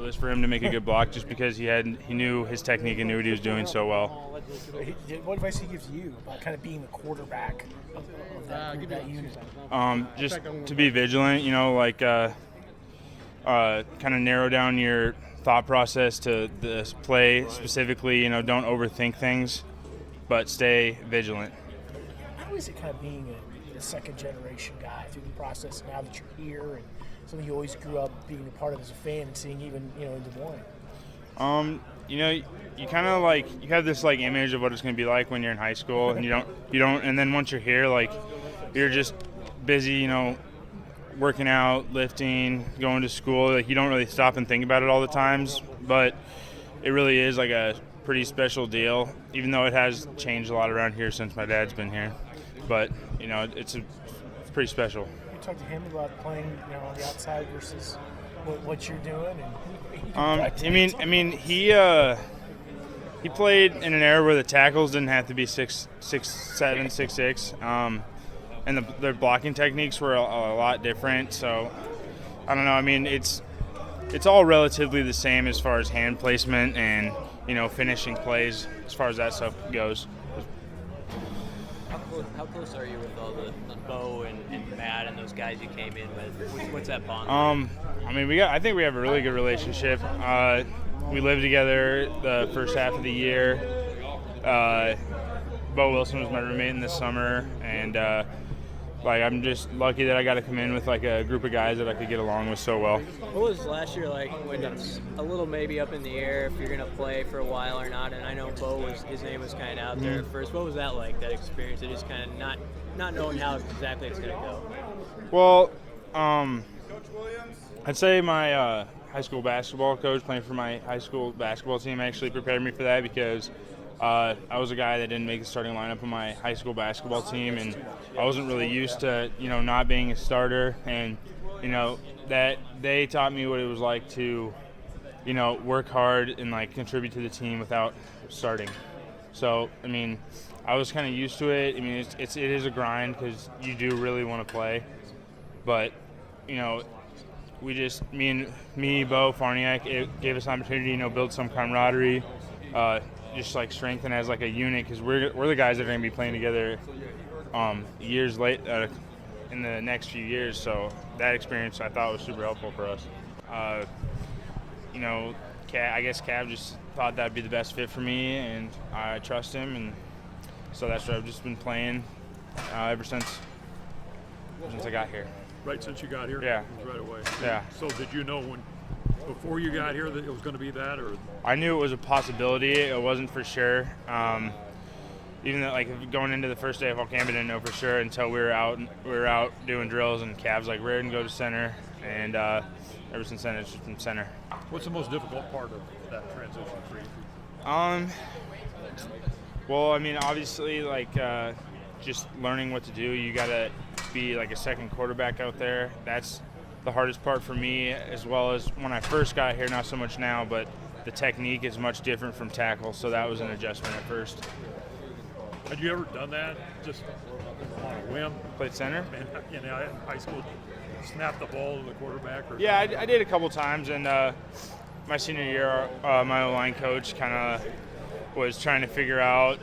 effortless for him to make a good block just because he knew his technique and knew what he was doing so well. What advice he gives you about kind of being the quarterback of that unit? Just to be vigilant, like kind of narrow down your thought process to this play specifically. Don't overthink things, but stay vigilant. How is it kind of being a second-generation guy through the process now that you're here and something you always grew up being a part of as a fan and seeing even in Des Moines? You kind of you have this image of what it's going to be like when you're in high school, and you don't, and then once you're here, you're just busy, working out, lifting, going to school. You don't really stop and think about it all the times, but it really is a pretty special deal, even though it has changed a lot around here since my dad's been here. But it's pretty special. You talk to him about playing on the outside versus what you're doing, he played in an era where the tackles didn't have to be 6'7", 6'6", and their blocking techniques were a lot different. So I don't know. It's all relatively the same as far as hand placement and finishing plays as far as that stuff goes. How close are you with all the Bo and Matt and those guys you came in with? What's that bond? I think we have a really good relationship. We lived together the first half of the year. Bo Wilson was my roommate in the summer, and I'm just lucky that I got to come in with a group of guys that I could get along with so well. What was last year like when it's a little maybe up in the air if you're going to play for a while or not? And I know his name was kind of out there at first. What was that like, that experience of just kind of not knowing how exactly it's going to go? Well, I'd say my high school basketball coach playing for my high school basketball team actually prepared me for that because I was a guy that didn't make the starting lineup on my high school basketball team, and I wasn't really used to, not being a starter. And, that they taught me what it was like to, work hard and, contribute to the team without starting. So, I was kind of used to it. It is a grind because you do really want to play. But, we just, me, Bo, Farniak, it gave us an opportunity to, build some camaraderie, just strengthen as a unit because we're the guys that are going to be playing together years later in the next few years. So that experience I thought was super helpful for us. I guess Cav just thought that'd be the best fit for me, and I trust him, and so that's what I've just been playing ever since I got here. Right since you got here? Yeah. Right away. Yeah. So did you know before you got here that it was going to be that, or? I knew it was a possibility. It wasn't for sure. Even though, going into the first day of fall camp, I didn't know for sure until we were out doing drills, and Cavs Raridon go to center, and ever since then it's just been center. What's the most difficult part of that transition for you? Well, obviously, just learning what to do. You gotta be a second quarterback out there. That's the hardest part for me, as well as when I first got here, not so much now, but the technique is much different from tackle, so that was an adjustment at first. Had you ever done that just on a whim? Played center? In high school, snap the ball to the quarterback? Or yeah, I did a couple times, and my senior year, my O-line coach kind of was trying to figure out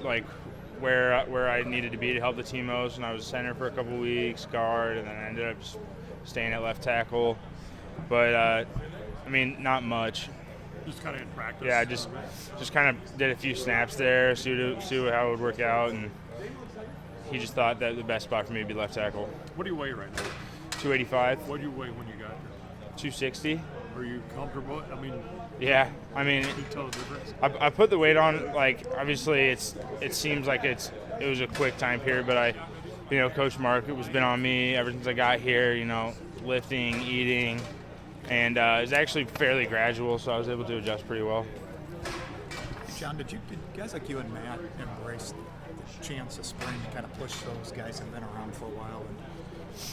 where I needed to be to help the team most, and I was center for a couple weeks, guard, and then I ended up just staying at left tackle. But not much. Just kind of in practice. Yeah, just kind of did a few snaps there, see how it would work out, and he just thought that the best spot for me would be left tackle. What do you weigh right now? 285. What do you weigh when you got here? 260. Are you comfortable? Yeah, can you tell the difference? I put the weight on. Obviously, it seems like it was a quick time period, but Coach Mark, it was been on me ever since I got here. Lifting, eating, and it's actually fairly gradual, so I was able to adjust pretty well. John, did guys like you and Matt embrace the chance of spring to kind of push those guys that have been around for a while and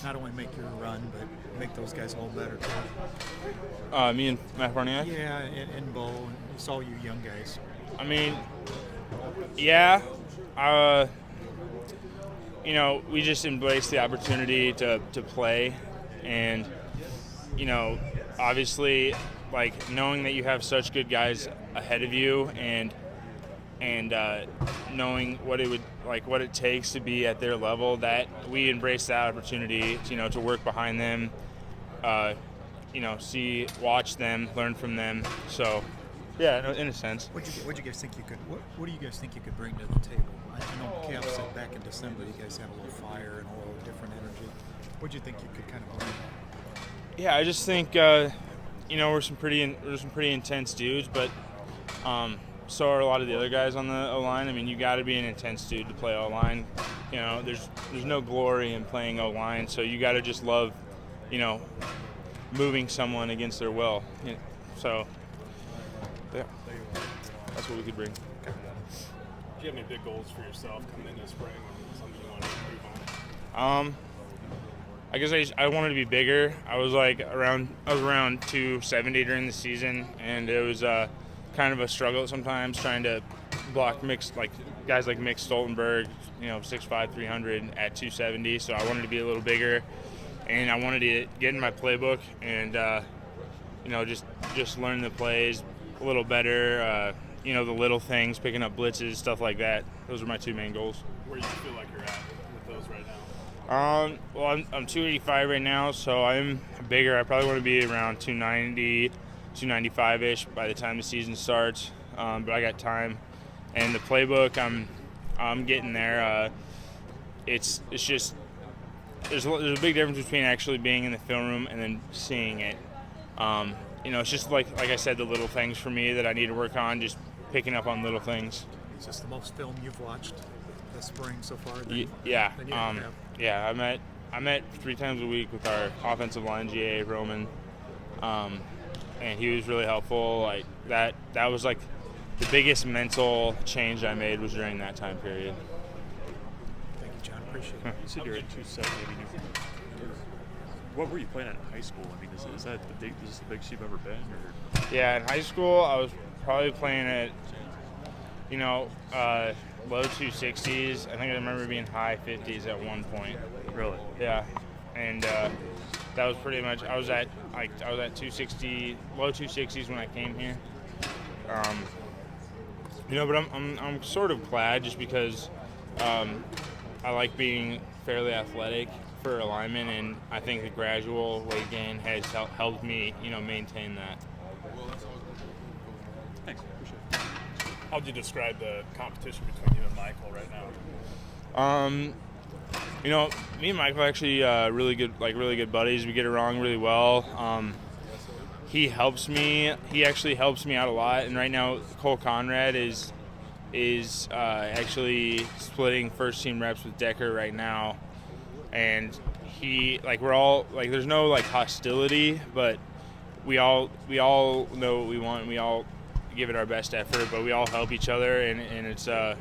not only make your run, but make those guys a little better too? Me and Matt Farniak? Yeah, and Bo, and just all you young guys. Yeah. We just embraced the opportunity to play, and obviously like knowing that you have such good guys ahead of you, and knowing what it takes to be at their level, that we embrace that opportunity, to work behind them, watch them, learn from them. So, yeah, in a sense. What do you guys think you could? What do you guys think you could bring to the table? I know Cav said back in December you guys had a little fire and a little different energy. What do you think you could kind of bring? Yeah, I just think we're some pretty intense dudes, but so are a lot of the other guys on the O-line. I mean, you got to be an intense dude to play O-line. There's no glory in playing O-line, so you got to just love, moving someone against their will. So, yeah, that's what we could bring. Do you have any big goals for yourself coming into spring, or something you want to improve on? I guess I wanted to be bigger. I was around 270 during the season, and it was kind of a struggle sometimes trying to block guys like Mick Stoltenberg, 6'5", 300 at 270. So I wanted to be a little bigger, and I wanted to get in my playbook and just learn the plays a little better. The little things, picking up blitzes, stuff like that. Those are my two main goals. Where do you feel like you're at with those right now? Well, I'm 285 right now, so I'm bigger. I probably want to be around 290, 295-ish by the time the season starts. But I got time, and the playbook, I'm getting there. It's just there's a big difference between actually being in the film room and then seeing it. It's just like I said, the little things for me that I need to work on. Just picking up on little things. Is this the most film you've watched this spring so far? Yeah. Than you have? Yeah. I met 3 times a week with our offensive line GA Roman, and he was really helpful. Like that was like the biggest mental change I made was during that time period. Thank you, John. Appreciate it. You said you're at 270. What were you playing at in high school? I mean, is this the biggest you've ever been? Or? Yeah, in high school I was probably playing at low 260s. I think I remember being high 50s at one point. Really? Yeah, and that was pretty much. I was at 260, low 260s when I came here. But I'm sort of glad just because I like being fairly athletic for a lineman, and I think the gradual weight gain has helped me, maintain that. Thanks. Appreciate it. How would you describe the competition between you and Michael right now? Me and Michael are actually really good buddies. We get along really well. He helps me. He actually helps me out a lot. And right now, Cole Conrad is actually splitting first team reps with Decker right now. And we're all there's no hostility, but we all know what we want, and we all give it our best effort, but we all help each other, and it's a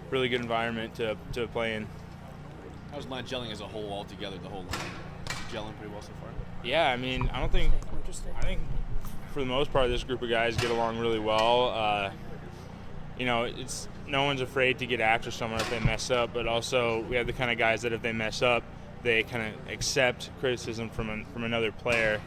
really good environment to play in. How's line gelling as a whole altogether, the whole line? Gelling pretty well so far? Yeah, I mean, I think for the most part this group of guys get along really well. It's no one's afraid to get after someone if they mess up, but also we have the kind of guys that if they mess up, they kind of accept criticism from another player.